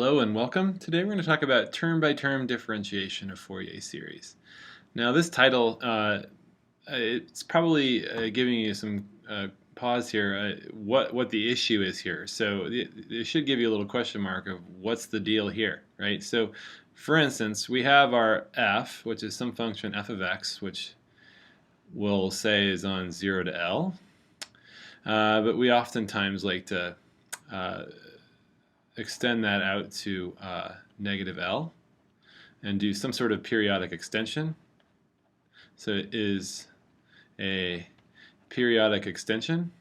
Hello and welcome. Today we're going to talk about term-by-term differentiation of Fourier series. Now this title, it's probably giving you some pause here, what the issue is here. So it should give you a little question mark of what's the deal here, right? So for instance, we have our f, which is some function f of x, which we'll say is on 0 to L. But we oftentimes like to extend that out to negative L and do some sort of periodic extension. So it is a periodic extension.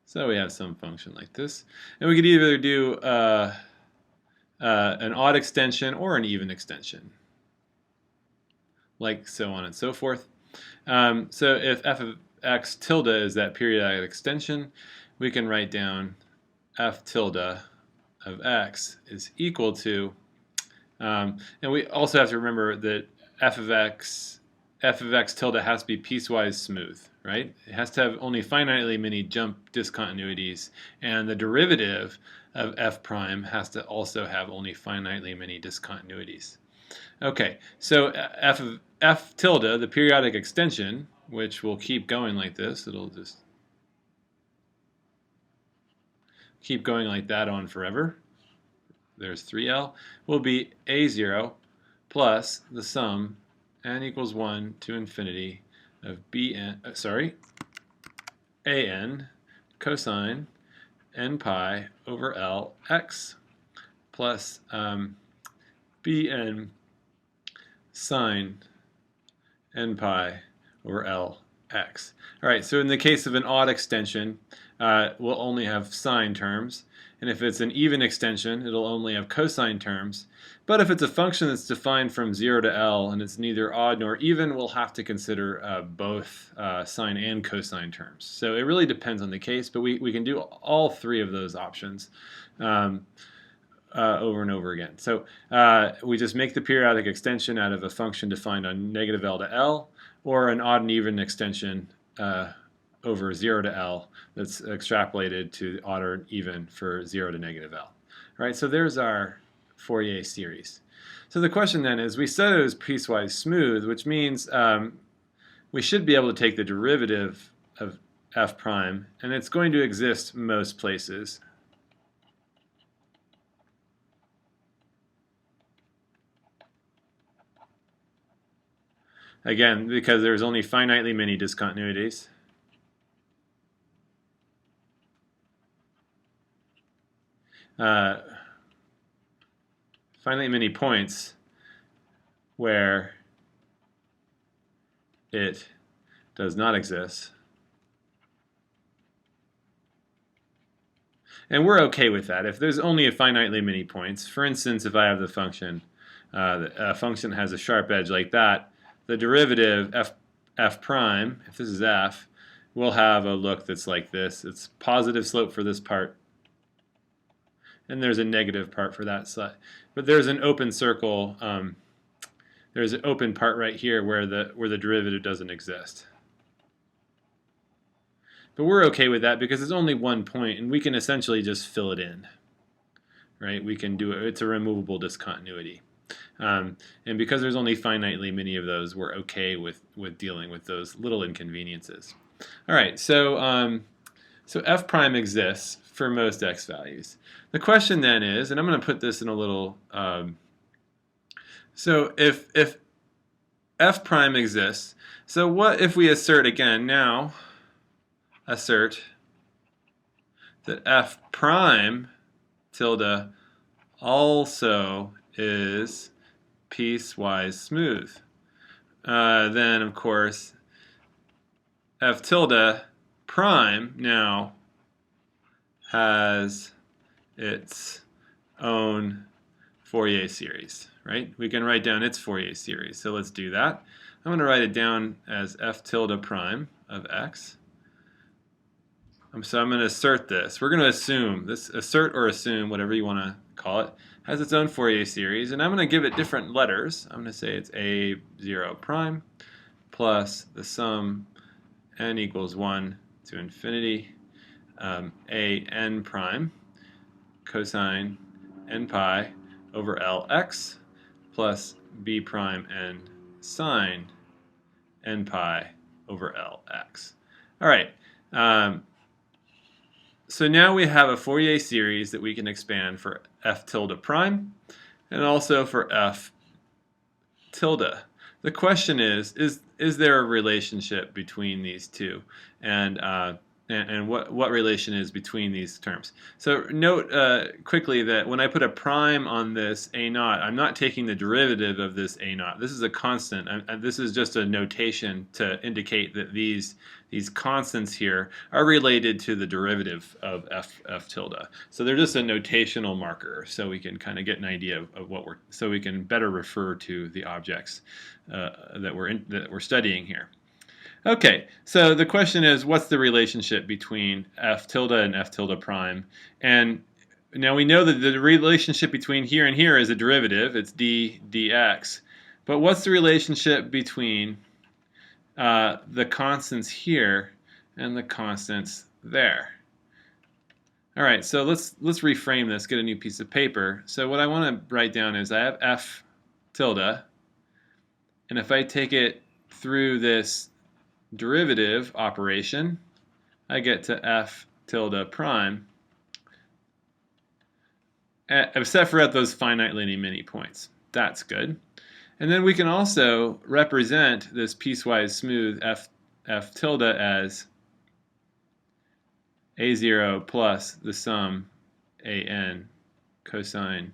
So we have some function like this. And we could either do an odd extension or an even extension, like so on and so forth. So if f of x tilde is that periodic extension, we can write down f tilde of x is equal to, and we also have to remember that f of x tilde has to be piecewise smooth, right? It has to have only finitely many jump discontinuities, and the derivative of f prime has to also have only finitely many discontinuities. Okay, so f tilde, the periodic extension, which will keep going like this, it'll just keep going like that on forever. There's 3L, will be a0 plus the sum n equals 1 to infinity of an cosine n pi over L x plus bn sine n pi over L x. All right, so in the case of an odd extension, we'll only have sine terms. And if it's an even extension, it'll only have cosine terms. But if it's a function that's defined from 0 to L and it's neither odd nor even, we'll have to consider both sine and cosine terms. So it really depends on the case, but we can do all three of those options over and over again. So we just make the periodic extension out of a function defined on negative L to L, or an odd and even extension over 0 to L that's extrapolated to odd or even for 0 to negative L. All right, so there's our Fourier series. So the question then is, we said it was piecewise smooth, which means we should be able to take the derivative of f prime, and it's going to exist most places. Again, because there's only finitely many discontinuities. Finitely many points where it does not exist. And we're okay with that. If there's only a finitely many points, for instance, if I have the function, a function has a sharp edge like that, the derivative f prime, if this is f, will have a look that's like this. It's positive slope for this part, and there's a negative part for that side. But there's an open circle. There's an open part right here where the derivative doesn't exist. But we're okay with that because it's only one point, and we can essentially just fill it in, right? We can do it. It's a removable discontinuity. And because there's only finitely many of those, we're okay with dealing with those little inconveniences. All right, so so f prime exists for most x values. The question then is, and I'm going to put this in a little, so if f prime exists, so what if we assert again now, assert that f prime tilde also is piecewise smooth. Then, of course, f tilde prime now has its own Fourier series, right? We can write down its Fourier series. So let's do that. I'm going to write it down as f tilde prime of x. So I'm going to assert this. We're going to assume, this assert or assume, whatever you want to call it, has its own Fourier series, and I'm going to give it different letters. I'm going to say it's a0 prime plus the sum n equals 1 to infinity a n prime cosine n pi over Lx plus b prime n sine n pi over Lx. All right. So now we have a Fourier series that we can expand for f tilde prime and also for f tilde. The question is there a relationship between these two? And what relation is between these terms? So note quickly that when I put a prime on this a naught, I'm not taking the derivative of this a naught. This is a constant. This is just a notation to indicate that these constants here are related to the derivative of f tilde. So they're just a notational marker, so we can kind of get an idea of what so we can better refer to the objects that we're studying here. Okay, so the question is, what's the relationship between f tilde and f tilde prime? And now we know that the relationship between here and here is a derivative. It's d dx. But what's the relationship between the constants here and the constants there? All right, so let's reframe this, get a new piece of paper. So what I want to write down is I have f tilde, and if I take it through this derivative operation, I get to f tilde prime, except for at those finitely many points. That's good. And then we can also represent this piecewise smooth f tilde as a0 plus the sum an cosine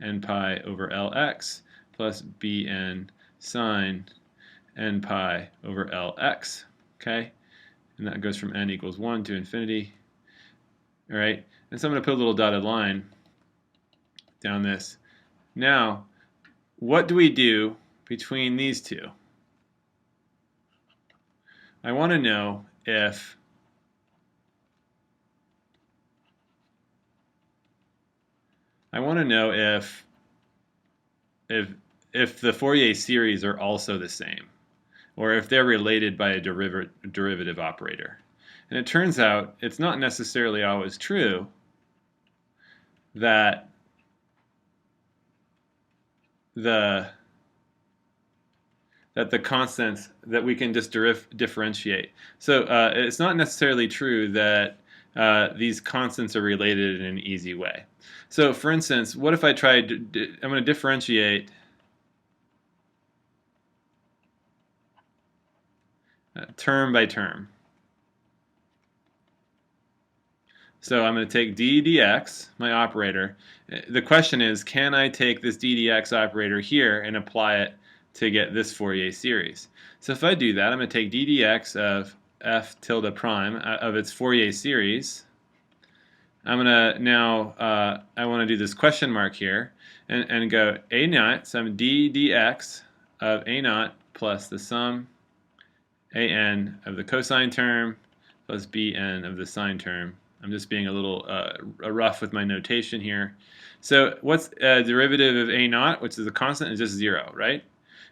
n pi over Lx plus bn sine n pi over Lx, okay? And that goes from n equals 1 to infinity. All right, and so I'm going to put a little dotted line down this. Now, what do we do between these two? I want to know if if the Fourier series are also the same, or if they're related by a derivative operator. And it turns out it's not necessarily always true that the constants that we can just differentiate. So it's not necessarily true that these constants are related in an easy way. So for instance, what if I tried, I'm going to differentiate term by term. So I'm going to take d dx, my operator. The question is, can I take this d dx operator here and apply it to get this Fourier series? So if I do that, I'm going to take d dx of f tilde prime of its Fourier series. I'm going to now, I want to do this question mark here and go a naught, so I'm d dx of a naught plus the sum an of the cosine term plus bn of the sine term. I'm just being a little rough with my notation here. So what's derivative of a naught, which is a constant, is just 0, right?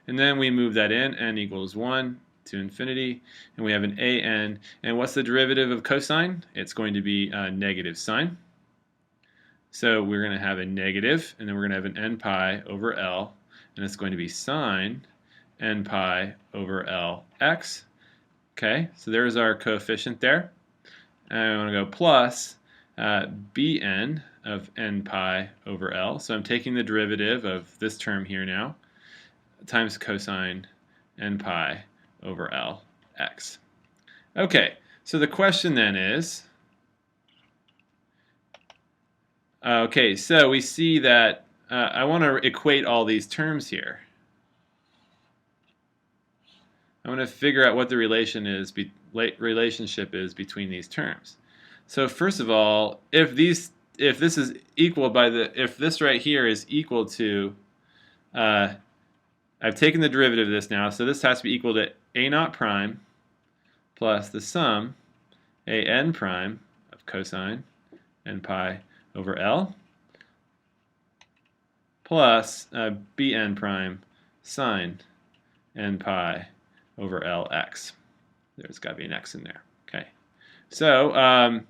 And then we move that in, n equals 1 to infinity, and we have an an. And what's the derivative of cosine? It's going to be negative sine. So we're going to have a negative, and then we're going to have an n pi over L, and it's going to be sine n pi over Lx. Okay, so there's our coefficient there. And I want to go plus bn of n pi over L. So I'm taking the derivative of this term here now, times cosine n pi over Lx. Okay, so the question then is, okay, so we see that I want to equate all these terms here. I want to figure out what the relationship is between these terms. So first of all, if this is equal if this right here is equal to, I've taken the derivative of this now, so this has to be equal to a naught prime plus the sum an prime of cosine n pi over L plus bn prime sine n pi over Lx. There's got to be an x in there. Okay. So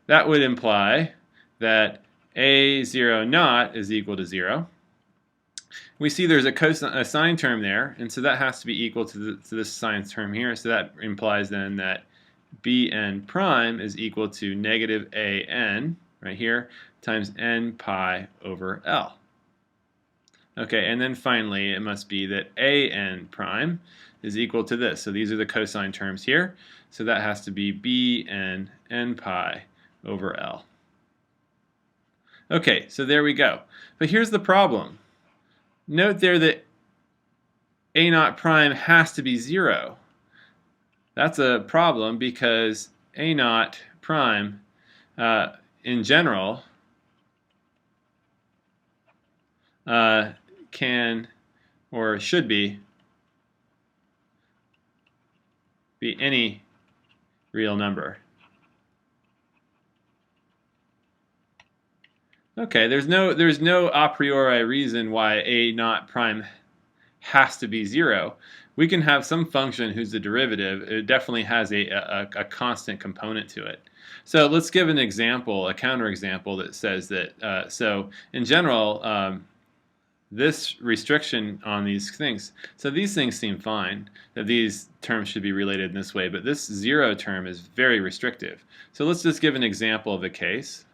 that would imply that a0 naught is equal to 0. We see there's a sine term there, and so that has to be equal to this sine term here. So that implies then that bn prime is equal to negative an, right here, times n pi over L. Okay, and then finally it must be that an prime is equal to this. So these are the cosine terms here. So that has to be bn n pi over L. Okay, so there we go. But here's the problem. Note there that a naught prime has to be 0. That's a problem because a naught prime in general can or should be any real number. Okay, there's no a priori reason why a naught prime has to be 0. We can have some function whose the derivative, it definitely has a constant component to it. So let's give an example, a counterexample that says that, so in general, this restriction on these things, so these things seem fine, that these terms should be related in this way, but this 0 term is very restrictive. So let's just give an example of a case.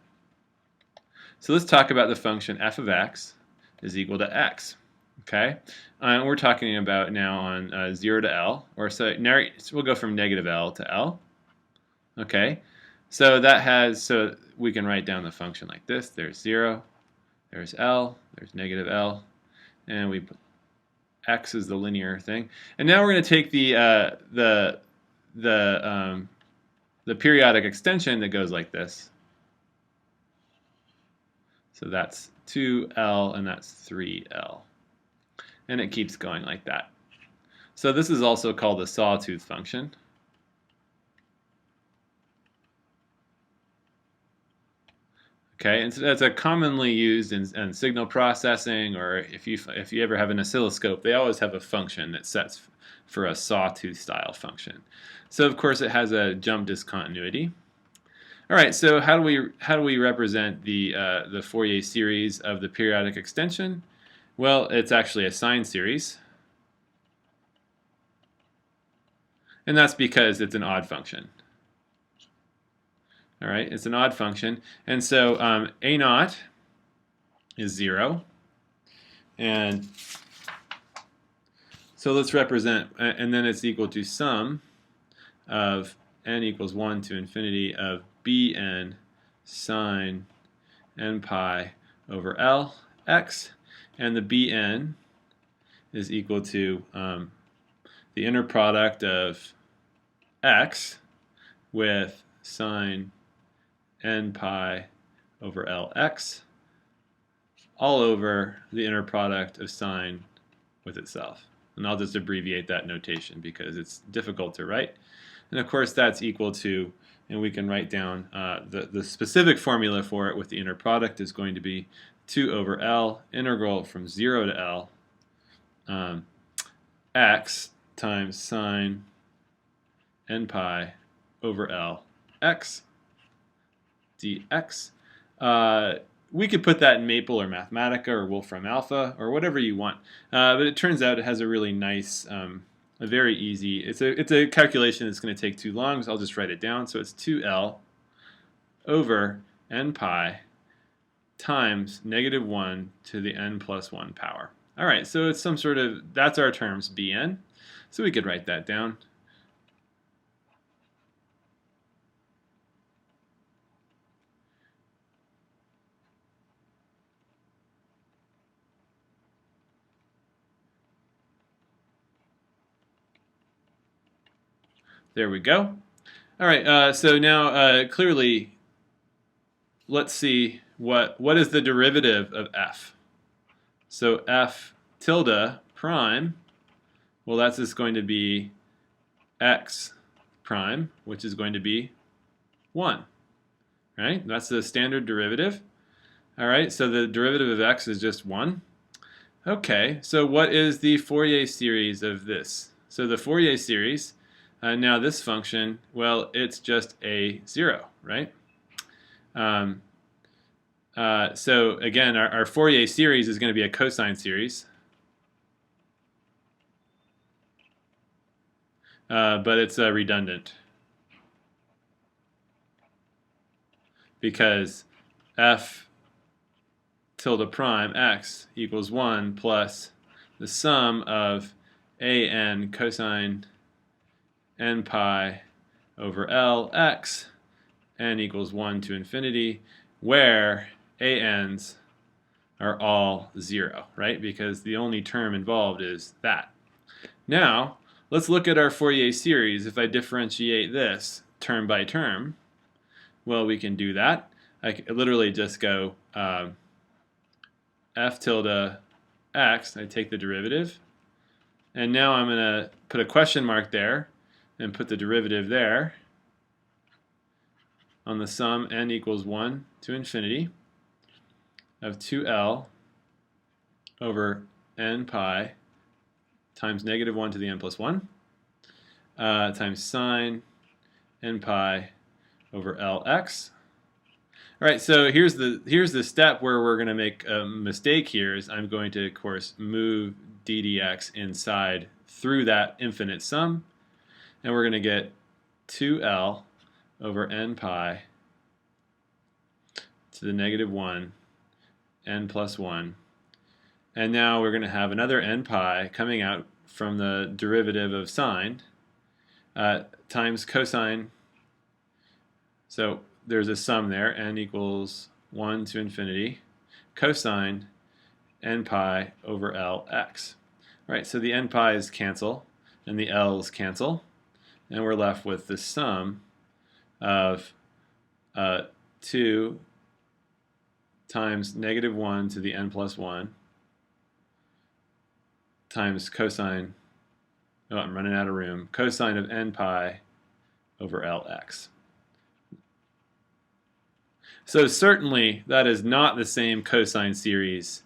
So let's talk about the function f of x is equal to x. Okay, we're talking about now on 0 to L, or so now we'll go from negative L to L. Okay, so that has, so we can write down the function like this. There's 0, there's L, there's negative L, and we put x is the linear thing. And now we're going to take the periodic extension that goes like this. So that's 2L and that's 3L. And it keeps going like that. So this is also called the sawtooth function. Okay, and so that's a commonly used in signal processing, or if you ever have an oscilloscope, they always have a function that sets for a sawtooth style function. So of course it has a jump discontinuity. All right, so how do we represent the Fourier series of the periodic extension? Well, it's actually a sine series, and that's because it's an odd function. All right, it's an odd function, and so a naught is 0, and so let's represent, and then it's equal to sum of n equals 1 to infinity of bn sine n pi over L x, and the bn is equal to the inner product of x with sine n pi over Lx all over the inner product of sine with itself. And I'll just abbreviate that notation because it's difficult to write. And of course that's equal to, and we can write down the specific formula for it with the inner product is going to be 2 over L integral from 0 to L x times sine n pi over L x dx. We could put that in Maple or Mathematica or Wolfram Alpha or whatever you want, but it turns out it has a really nice, a very easy, it's a calculation that's going to take too long, so I'll just write it down. So it's 2L over n pi times negative 1 to the n plus 1 power. All right, so it's some sort of, that's our terms bn, so we could write that down. There we go. All right, so now clearly, let's see what is the derivative of f. So f tilde prime, well, that's just going to be x prime, which is going to be 1. Right? That's the standard derivative. All right, so the derivative of x is just 1. Okay, so what is the Fourier series of this? So the Fourier series Now this function, well, it's just a 0, right? So again, our Fourier series is going to be a cosine series. But it's redundant because f tilde prime x equals 1 plus the sum of an cosine n pi over L x n equals 1 to infinity, where an's are all 0, right? Because the only term involved is that. Now, let's look at our Fourier series. If I differentiate this term by term, well, we can do that. I literally just go f tilde x, I take the derivative, and now I'm going to put a question mark there and put the derivative there on the sum n equals 1 to infinity of 2L over n pi times negative 1 to the n plus 1 times sine n pi over Lx. All right, so here's the step where we're going to make a mistake here. Is I'm going to, of course, move d dx inside through that infinite sum, and we're going to get 2L over n pi to the negative 1 n plus 1. And now we're going to have another n pi coming out from the derivative of sine times cosine. So there's a sum there, n equals 1 to infinity, cosine n pi over Lx. All right, so the n pi's cancel and the L's cancel, and we're left with the sum of 2 times negative 1 to the n plus 1 times cosine, oh, I'm running out of room, cosine of n pi over Lx. So certainly that is not the same cosine series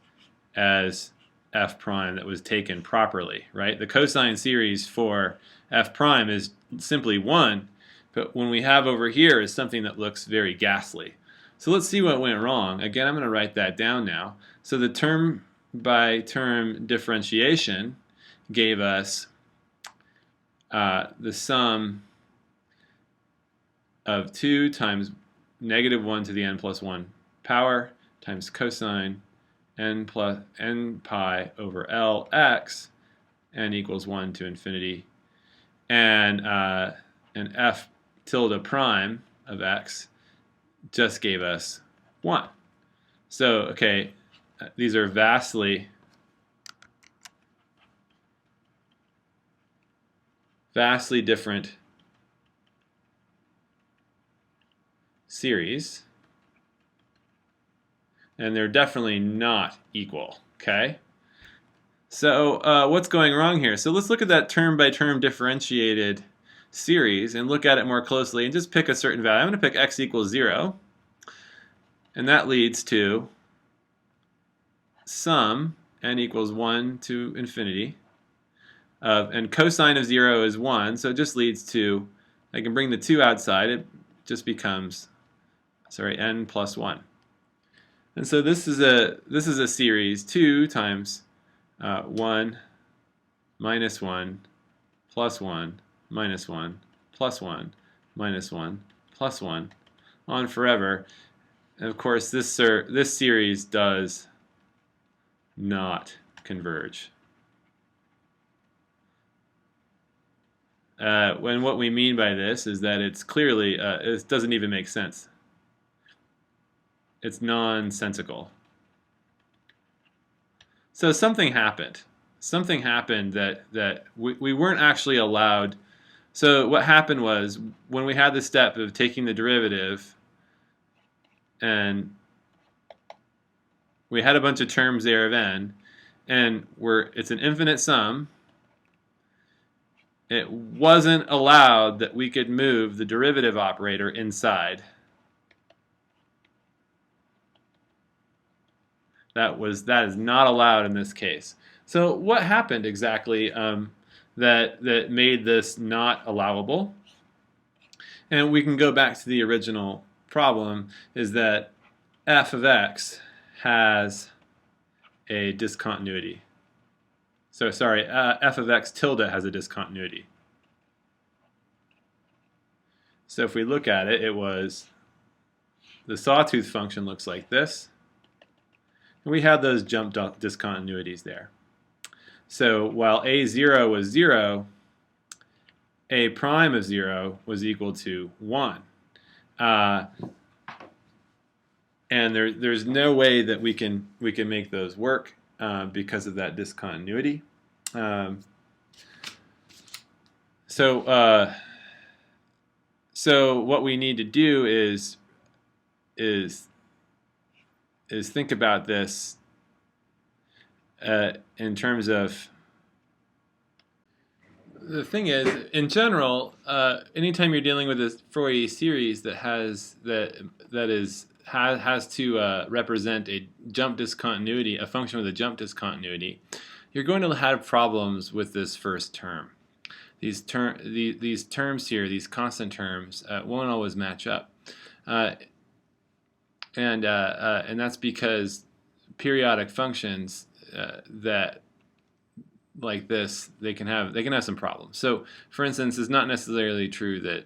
as f prime that was taken properly, right? The cosine series for f prime is simply 1, but when we have over here is something that looks very ghastly. So let's see what went wrong. Again, I'm going to write that down now. So the term by term differentiation gave us the sum of 2 times negative 1 to the n plus 1 power times cosine n pi over Lx, n equals 1 to infinity, and f tilde prime of x just gave us 1. So, okay, these are vastly different series, and they're definitely not equal, okay? So what's going wrong here? So let's look at that term by term differentiated series and look at it more closely and just pick a certain value. I'm going to pick x equals 0, and that leads to sum n equals 1 to infinity and cosine of 0 is 1, so it just leads to, I can bring the 2 outside, it just becomes, n plus 1. And so this is a series 2 times 1 minus 1 plus 1 minus 1 plus 1 minus 1 plus 1 on forever. And of course this series does not converge. When what we mean by this is that it's clearly, it doesn't even make sense. It's nonsensical. So something happened. Something happened that we weren't actually allowed. So what happened was when we had the step of taking the derivative and we had a bunch of terms there of n, and it's an infinite sum, it wasn't allowed that we could move the derivative operator inside. That is not allowed in this case. So what happened exactly that made this not allowable. And we can go back to the original problem, is that f of x has a discontinuity. So sorry, f of x tilde has a discontinuity. So if we look at it, it was the sawtooth function looks like this. And we had those jump discontinuities there. So while a0 was 0, a prime of 0 was equal to 1. And there's no way that we can make those work because of that discontinuity. So what we need to do is think about this in terms of, the thing is, in general, anytime you're dealing with a Fourier series that has to represent a jump discontinuity, a function with a jump discontinuity, you're going to have problems with this first term. These terms here, these constant terms, won't always match up, and that's because periodic functions that like this, they can have some problems. So, for instance, it's not necessarily true that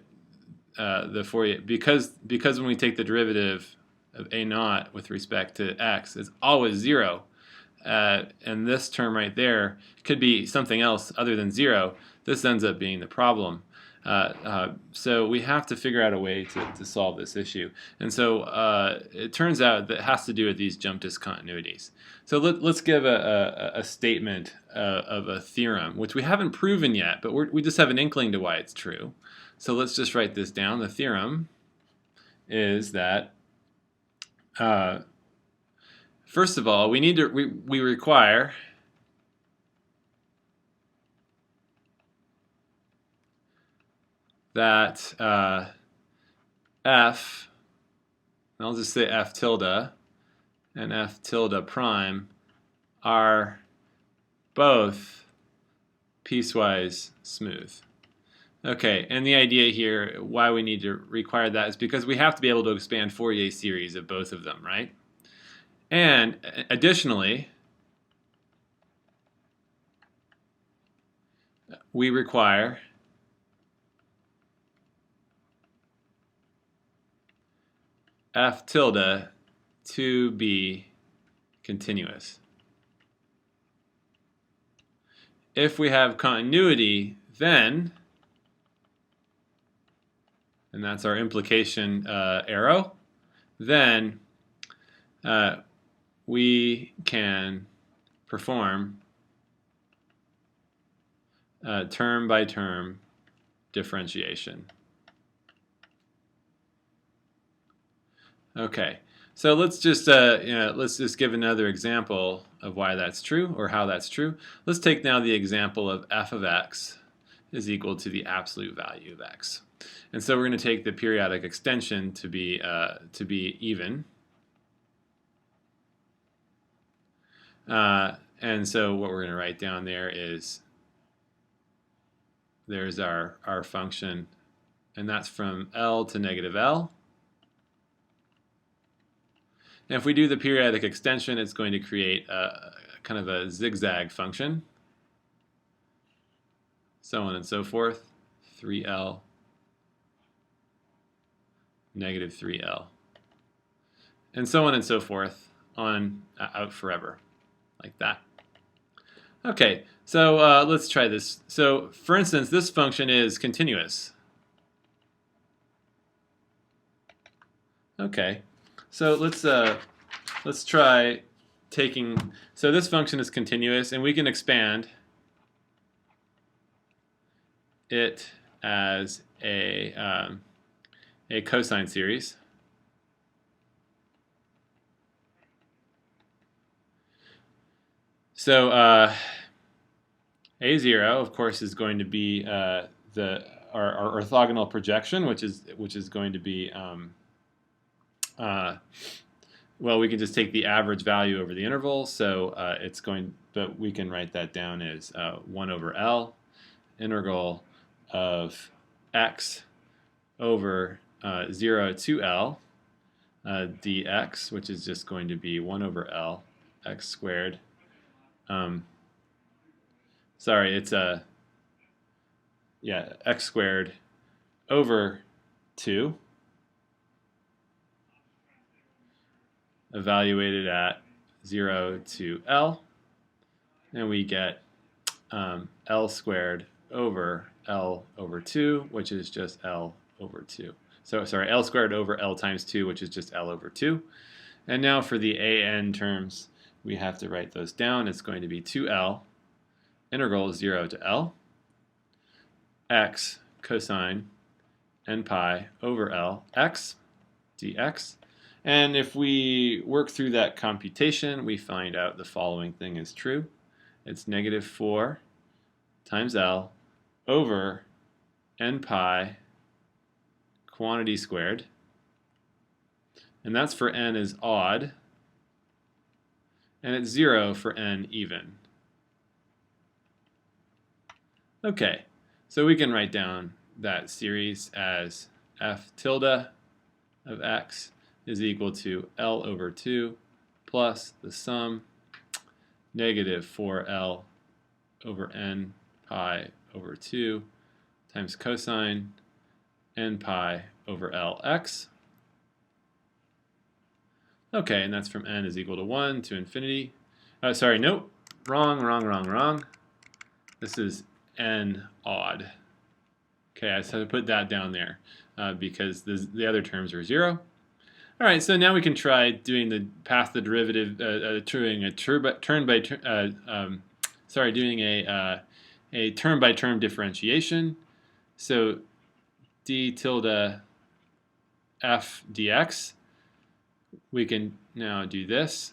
the Fourier, because when we take the derivative of a naught with respect to x, it's always 0, and this term right there could be something else other than 0. This ends up being the problem. So we have to figure out a way to solve this issue. And so it turns out that it has to do with these jump discontinuities. So let's give a statement of a theorem, which we haven't proven yet, but we just have an inkling to why it's true. So let's just write this down. The theorem is that, first of all, we require that f, and I'll just say f tilde and f tilde prime are both piecewise smooth. Okay, and the idea here, why we need to require that, is because we have to be able to expand Fourier series of both of them, right? And additionally, we require f tilde to be continuous. If we have continuity, then, and that's our implication arrow, then we can perform term by term differentiation. Okay, so let's just give another example of why that's true, or how that's true. Let's take now the example of f of x is equal to the absolute value of x, and so we're going to take the periodic extension to be even, and so what we're going to write down there is, there's our function, and that's from L to negative L. And if we do the periodic extension, it's going to create a kind of a zigzag function, so on and so forth, 3L, negative 3L, and so on and so forth, on out forever, like that. Okay, so let's try this. So for instance, this function is continuous. Okay. So let's try taking, so this function is continuous, and we can expand it as a cosine series. So a0, of course, is going to be our orthogonal projection, which is going to be well, we can just take the average value over the interval, so but we can write that down as 1 over L, integral of x over 0 to L dx, which is just going to be 1 over L x squared. Sorry, it's x squared over 2, evaluated at 0 to L, and we get L squared over L over 2, which is just L over 2. So sorry, L squared over L times 2, which is just L over 2. And now for the AN terms, we have to write those down. It's going to be 2L, integral 0 to L, x cosine n pi over L x dx. And if we work through that computation, we find out the following thing is true. It's negative 4 times L over n pi quantity squared. And that's for n is odd. And it's 0 for n even. Okay, so we can write down that series as f tilde of x is equal to L over 2 plus the sum negative 4L over n pi over 2 times cosine n pi over Lx. Okay, and that's from n is equal to 1 to infinity. Sorry, nope, wrong. This is n odd. Okay, I just had to put that down there because the other terms are 0. All right, so now we can try doing the derivative, doing a term by term differentiation. So d tilde f dx. We can now do this.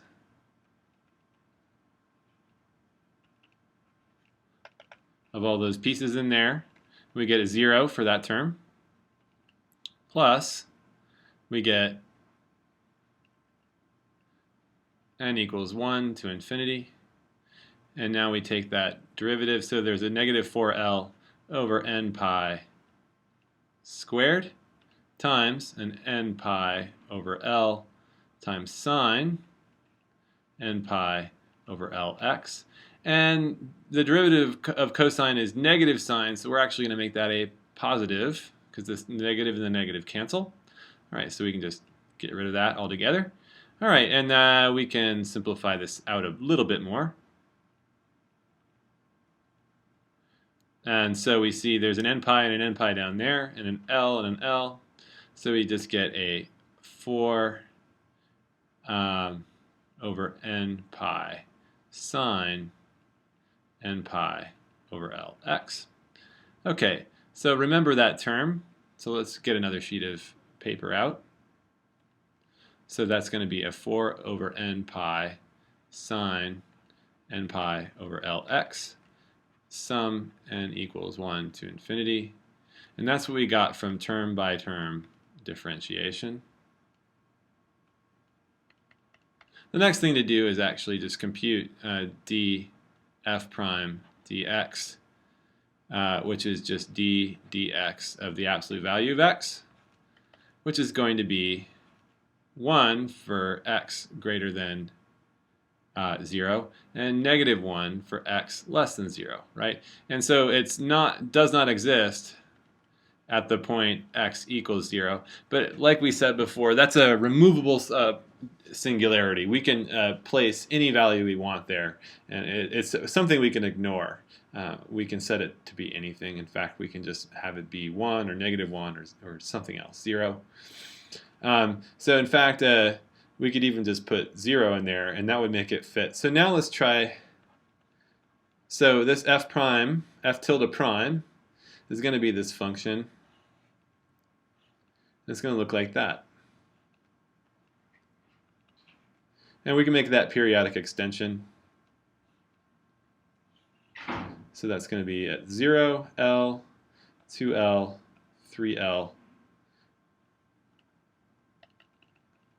Of all those pieces in there, we get a 0 for that term. Plus, we get n equals 1 to infinity. And now we take that derivative. So there's a negative 4L over n pi squared times an n pi over L times sine n pi over Lx. And the derivative of cosine is negative sine, so we're actually going to make that a positive because this negative and the negative cancel. All right, so we can just get rid of that altogether. All right, and we can simplify this out a little bit more. And so we see there's an n pi and an n pi down there, and an L and an L. So we just get a 4 over n pi sine n pi over Lx. Okay, so remember that term. So let's get another sheet of paper out. So that's going to be a 4 over n pi sine n pi over Lx. Sum n equals 1 to infinity. And that's what we got from term by term differentiation. The next thing to do is actually just compute df prime dx, which is just d dx of the absolute value of x, which is going to be 1 for x greater than 0, and negative 1 for x less than 0, right? And so it's does not exist at the point x equals 0. But like we said before, that's a removable singularity. We can place any value we want there, and it's something we can ignore. We can set it to be anything. In fact, we can just have it be 1 or negative 1 or something else, 0. So in fact, we could even just put 0 in there, and that would make it fit. So now let's try. So this f tilde prime, is going to be this function. It's going to look like that. And we can make that periodic extension. So that's going to be at 0, L, 2L, 3L,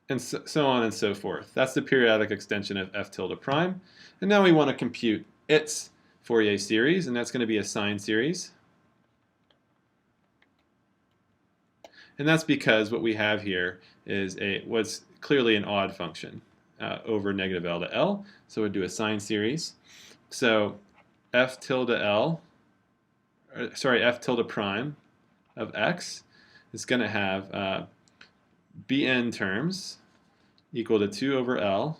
and so on and so forth. That's the periodic extension of f tilde prime. And now we want to compute its Fourier series, and that's going to be a sine series. And that's because what we have here is what's clearly an odd function over negative L to L. So we'll do a sine series. So f tilde prime of x is going to have bn terms equal to 2 over L,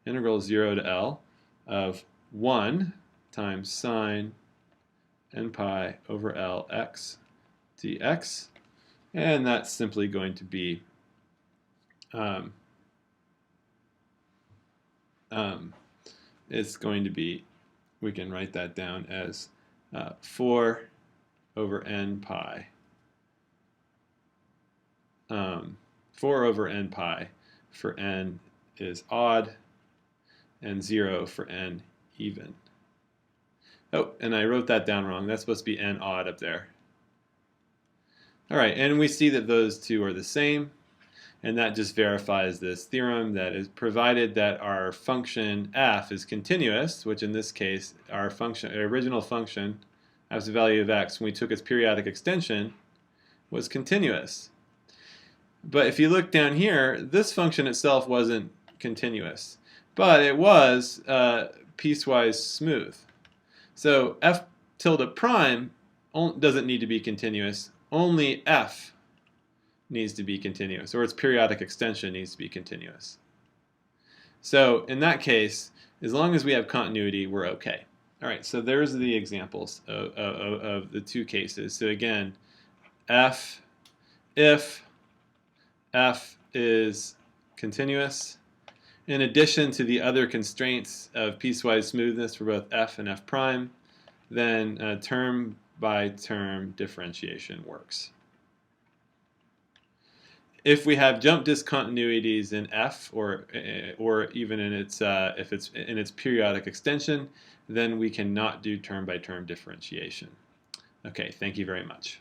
integral 0 to L, of 1 times sine n pi over L x dx. And that's simply going to be we can write that down as 4 over n pi. 4 over n pi for n is odd, and 0 for n even. Oh, and I wrote that down wrong. That's supposed to be n odd up there. All right, and we see that those two are the same, and that just verifies this theorem that is provided that our function f is continuous, which in this case our original function as the value of x when we took its periodic extension was continuous. But if you look down here, this function itself wasn't continuous, but it was piecewise smooth. So f tilde prime doesn't need to be continuous. Only f needs to be continuous, or its periodic extension needs to be continuous. So in that case, as long as we have continuity, we're okay. All right, so there's the examples of the two cases. So again, if f is continuous, in addition to the other constraints of piecewise smoothness for both f and f prime, then term by term differentiation works. If we have jump discontinuities in f, or even in its if it's in its periodic extension, then we cannot do term by term differentiation. Okay, thank you very much.